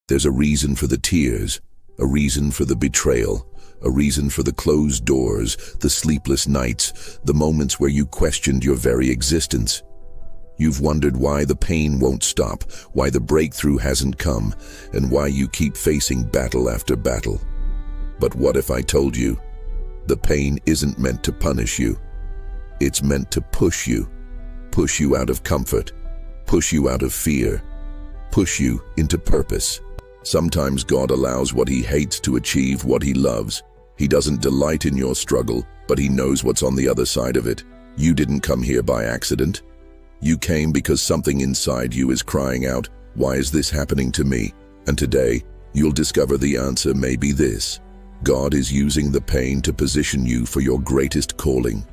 There's a reason for the tears, a reason for the betrayal, a reason for the closed doors, the sleepless nights, the moments where you questioned your very existence. You've wondered why the pain won't stop, why the breakthrough hasn't come, and why you keep facing battle after battle. But what if I told you, the pain isn't meant to punish you. It's meant to push you out of comfort, push you out of fear, push you into purpose. Sometimes God allows what He hates to achieve what He loves. He doesn't delight in your struggle, but He knows what's on the other side of it. You didn't come here by accident. You came because something inside you is crying out, "Why is this happening to me?" And today, you'll discover the answer may be this. God is using the pain to position you for your greatest calling.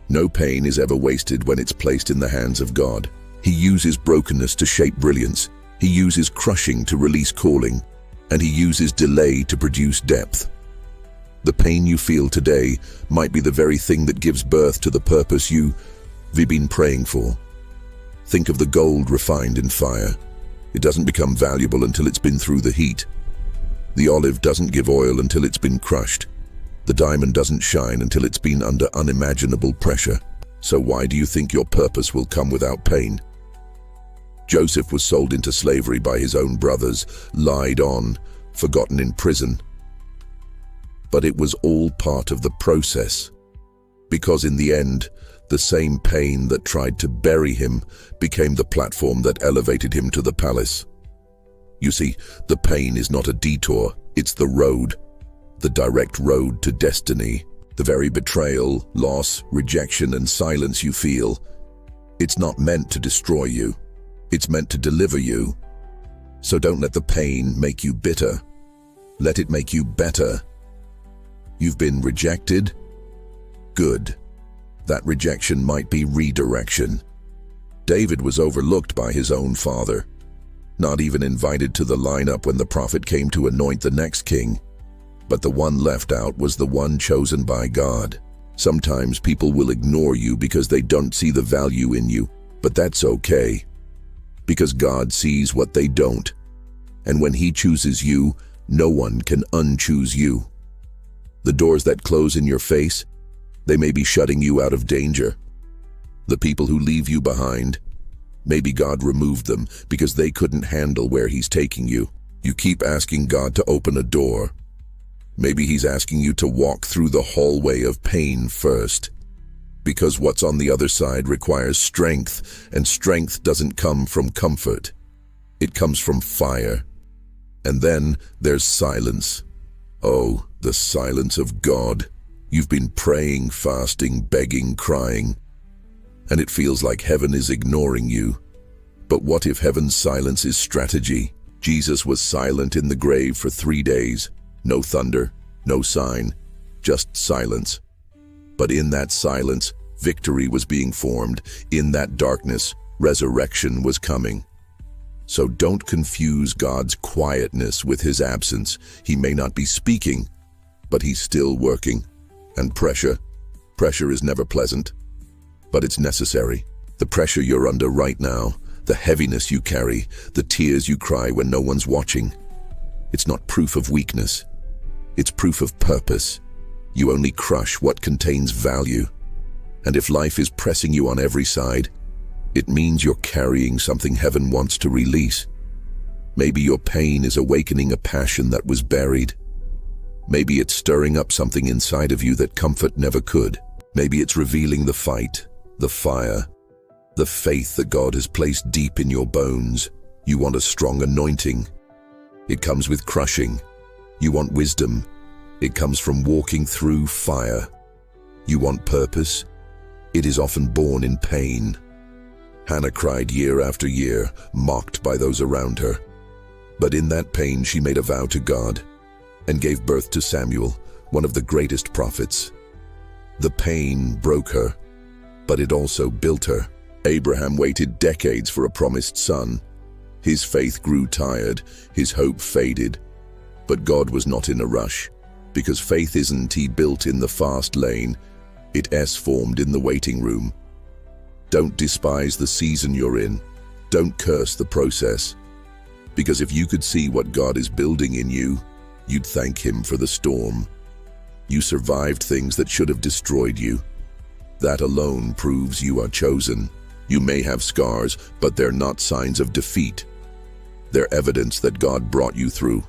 No pain is ever wasted when it's placed in the hands of God. He uses brokenness to shape brilliance. He uses crushing to release calling, and He uses delay to produce depth. The pain you feel today might be the very thing that gives birth to the purpose you've been praying for. Think of the gold refined in fire. It doesn't become valuable until it's been through the heat. The olive doesn't give oil until it's been crushed. The diamond doesn't shine until it's been under unimaginable pressure. So why do you think your purpose will come without pain? Joseph was sold into slavery by his own brothers, lied on, forgotten in prison. But it was all part of the process. Because in the end, the same pain that tried to bury him became the platform that elevated him to the palace. You see, the pain is not a detour, it's the road, the direct road to destiny. The very betrayal, loss, rejection, and silence you feel, it's not meant to destroy you. It's meant to deliver you. So don't let the pain make you bitter. Let it make you better. You've been rejected? Good. That rejection might be redirection. David was overlooked by his own father, not even invited to the lineup when the prophet came to anoint the next king. But the one left out was the one chosen by God. Sometimes people will ignore you because they don't see the value in you, but that's okay. Because God sees what they don't. And when He chooses you, no one can unchoose you. The doors that close in your face, they may be shutting you out of danger. The people who leave you behind, maybe God removed them because they couldn't handle where He's taking you. You keep asking God to open a door. Maybe He's asking you to walk through the hallway of pain first. Because what's on the other side requires strength, and strength doesn't come from comfort. It comes from fire. And then there's silence. Oh, the silence of God. You've been praying, fasting, begging, crying, and it feels like heaven is ignoring you. But what if heaven's silence is strategy? Jesus was silent in the grave for 3 days. No thunder, no sign, just silence. But in that silence, victory was being formed. In that darkness, resurrection was coming. So don't confuse God's quietness with His absence. He may not be speaking, but He's still working. And pressure is never pleasant, but it's necessary. The pressure you're under right now, the heaviness you carry, the tears you cry when no one's watching, it's not proof of weakness. It's proof of purpose. You only crush what contains value. And if life is pressing you on every side, it means you're carrying something heaven wants to release. Maybe your pain is awakening a passion that was buried. Maybe it's stirring up something inside of you that comfort never could. Maybe it's revealing the fight, the fire, the faith that God has placed deep in your bones. You want a strong anointing. It comes with crushing. You want wisdom. It comes from walking through fire. You want purpose. It is often born in pain. Hannah cried year after year, mocked by those around her. But in that pain she made a vow to God and gave birth to Samuel, one of the greatest prophets. The pain broke her, but it also built her. Abraham waited decades for a promised son. His faith grew tired, his hope faded. But God was not in a rush, because faith isn't built in the fast lane, it's formed in the waiting room. Don't despise the season you're in. Don't curse the process. Because if you could see what God is building in you, you'd thank Him for the storm. You survived things that should have destroyed you. That alone proves you are chosen. You may have scars, but they're not signs of defeat. They're evidence that God brought you through.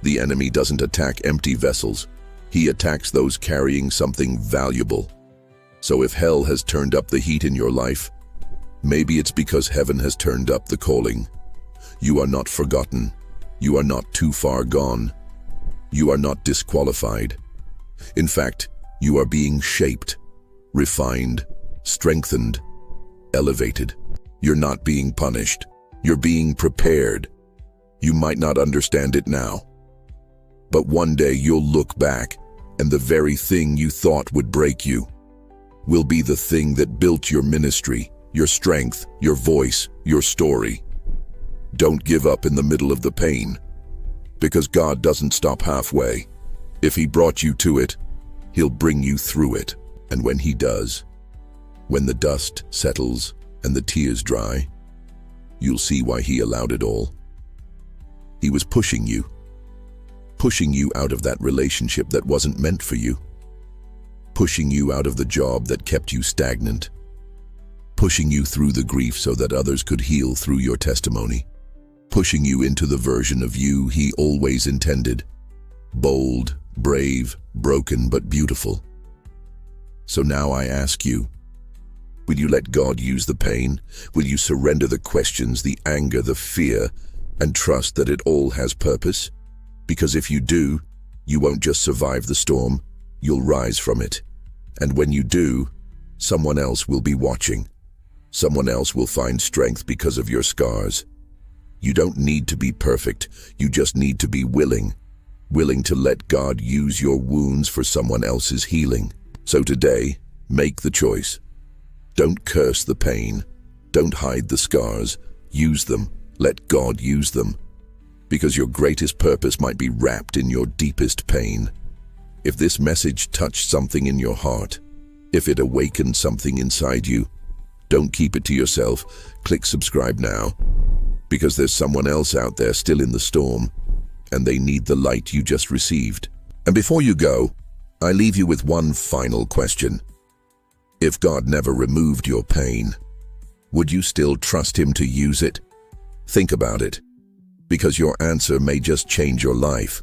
The enemy doesn't attack empty vessels. He attacks those carrying something valuable. So if hell has turned up the heat in your life, maybe it's because heaven has turned up the calling. You are not forgotten. You are not too far gone. You are not disqualified. In fact, you are being shaped, refined, strengthened, elevated. You're not being punished. You're being prepared. You might not understand it now, but one day you'll look back and the very thing you thought would break you will be the thing that built your ministry, your strength, your voice, your story. Don't give up in the middle of the pain, because God doesn't stop halfway. If He brought you to it, He'll bring you through it. And when He does, when the dust settles and the tears dry, you'll see why He allowed it all. He was pushing you out of that relationship that wasn't meant for you, pushing you out of the job that kept you stagnant, pushing you through the grief so that others could heal through your testimony, pushing you into the version of you He always intended, bold, brave, broken, but beautiful. So now I ask you, will you let God use the pain? Will you surrender the questions, the anger, the fear, and trust that it all has purpose? Because if you do, you won't just survive the storm, you'll rise from it. And when you do, someone else will be watching. Someone else will find strength because of your scars. You don't need to be perfect, you just need to be willing to let God use your wounds for someone else's healing. So today, make the choice. Don't curse the pain. Don't hide the scars. Use them. Let God use them. Because your greatest purpose might be wrapped in your deepest pain. If this message touched something in your heart, if it awakened something inside you, don't keep it to yourself. Click subscribe now. Because there's someone else out there still in the storm, and they need the light you just received. And before you go, I leave you with one final question. If God never removed your pain, would you still trust Him to use it? Think about it, because your answer may just change your life.